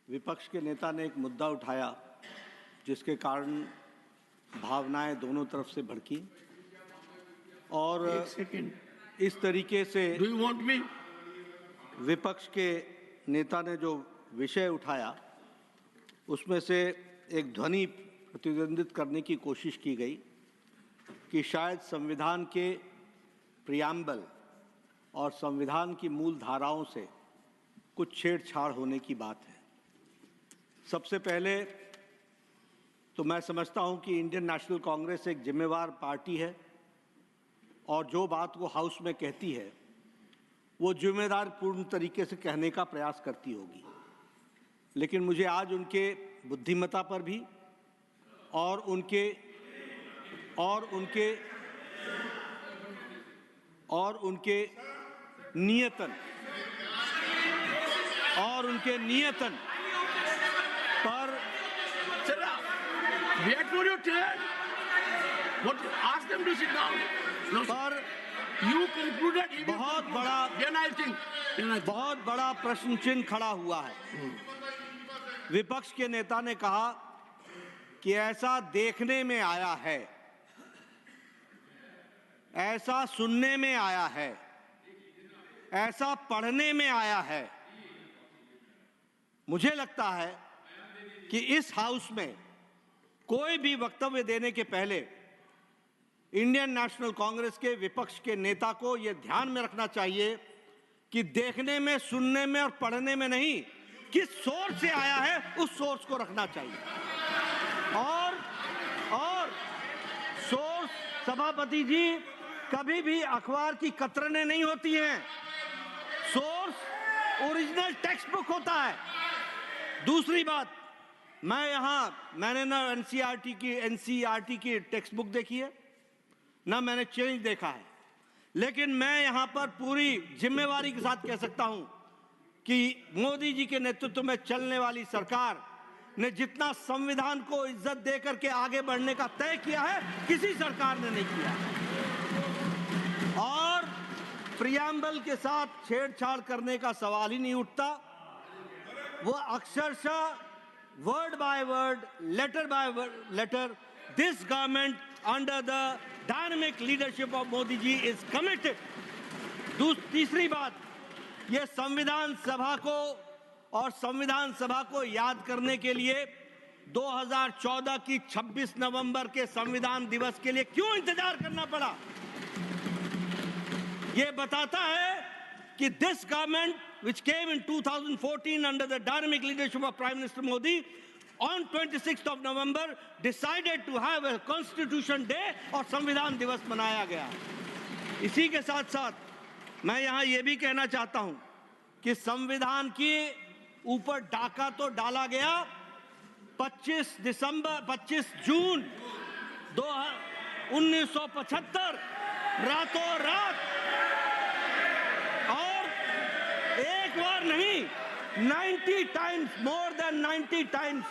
विपक्ष के नेता ने एक मुद्दा उठाया जिसके कारण भावनाएं दोनों तरफ से भड़की और इस तरीके से विपक्ष के नेता ने जो विषय उठाया उसमें से एक ध्वनि प्रतिद्वंदित करने की कोशिश की गई कि शायद संविधान के प्रियम्बल और संविधान की मूल धाराओं से कुछ छेड़छाड़ होने की बात है। सबसे पहले तो मैं समझता हूं कि इंडियन नेशनल कांग्रेस एक जिम्मेवार पार्टी है और जो बात वो हाउस में कहती है वो जिम्मेदार पूर्ण तरीके से कहने का प्रयास करती होगी, लेकिन मुझे आज उनके बुद्धिमत्ता पर भी और उनके नियतन पर Wait for your turn. What? Ask them to sit down. No, पर you concluded. बहुत बड़ा प्रश्न चिन्ह खड़ा हुआ है। विपक्ष के नेता ने कहा कि ऐसा देखने में आया है, ऐसा सुनने में आया है, ऐसा पढ़ने में आया है। मुझे लगता है कि इस हाउस में कोई भी वक्तव्य देने के पहले इंडियन नेशनल कांग्रेस के विपक्ष के नेता को यह ध्यान में रखना चाहिए कि देखने में, सुनने में और पढ़ने में नहीं, किस सोर्स से आया है उस सोर्स को रखना चाहिए। और सोर्स, सभापति जी, कभी भी अखबार की कतरने नहीं होती हैं। सोर्स ओरिजिनल टेक्स्ट बुक होता है। दूसरी बात, मैंने ना एनसीईआरटी की टेक्स्ट बुक देखी है, ना मैंने चेंज देखा है, लेकिन मैं यहां पर पूरी जिम्मेवारी के साथ कह सकता हूं कि मोदी जी के नेतृत्व में चलने वाली सरकार ने जितना संविधान को इज्जत देकर के आगे बढ़ने का तय किया है, किसी सरकार ने नहीं किया। और प्रियम्बल के साथ छेड़छाड़ करने का सवाल ही नहीं उठता। वो अक्षरशः word by word, letter by letter, this government under the dynamic leadership of Modi ji is committed. तीसरी बात, ये संविधान सभा को याद करने के लिए 2014 की 26 नवंबर के संविधान दिवस के लिए क्यों इंतजार करना पड़ा? ये बताता है कि this government which came in 2014 under the dynamic leadership of Prime Minister Modi on 26th of November decided to have a Constitution Day और संविधान दिवस मनाया गया। इसी के साथ साथ मैं यहाँ ये भी कहना चाहता हूँ कि संविधान के ऊपर डाका तो डाला गया 25 जून 1975 रातों रात, एक बार नहीं 90 टाइम्स, मोर देन 90 टाइम्स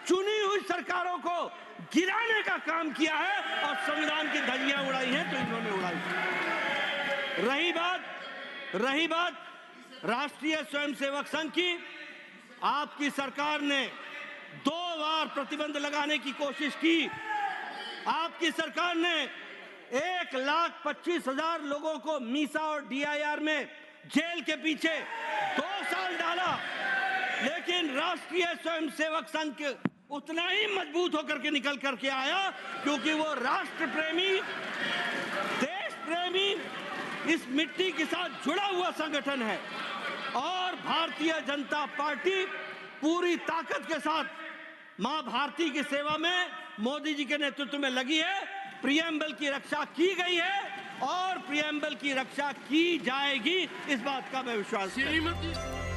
चुनी हुई सरकारों को गिराने का काम किया है और संविधान की धज्जियां उड़ाई हैं तो इन्होंने उड़ाई। रही बात राष्ट्रीय स्वयंसेवक संघ की, आपकी सरकार ने 2 बार प्रतिबंध लगाने की कोशिश की। आपकी सरकार ने 1,25,000 लोगों को मीसा और डीआईआर में जेल के पीछे 2 साल डाला, लेकिन राष्ट्रीय स्वयंसेवक संघ उतना ही मजबूत होकर के निकल करके आया क्योंकि वो राष्ट्र प्रेमी, देश प्रेमी, इस मिट्टी के साथ जुड़ा हुआ संगठन है। और भारतीय जनता पार्टी पूरी ताकत के साथ मां भारती की सेवा में मोदी जी के नेतृत्व में लगी है। प्रियम्बल की रक्षा की गई है और प्रियम्बल की रक्षा की जाएगी, इस बात का मैं विश्वास करता हूं।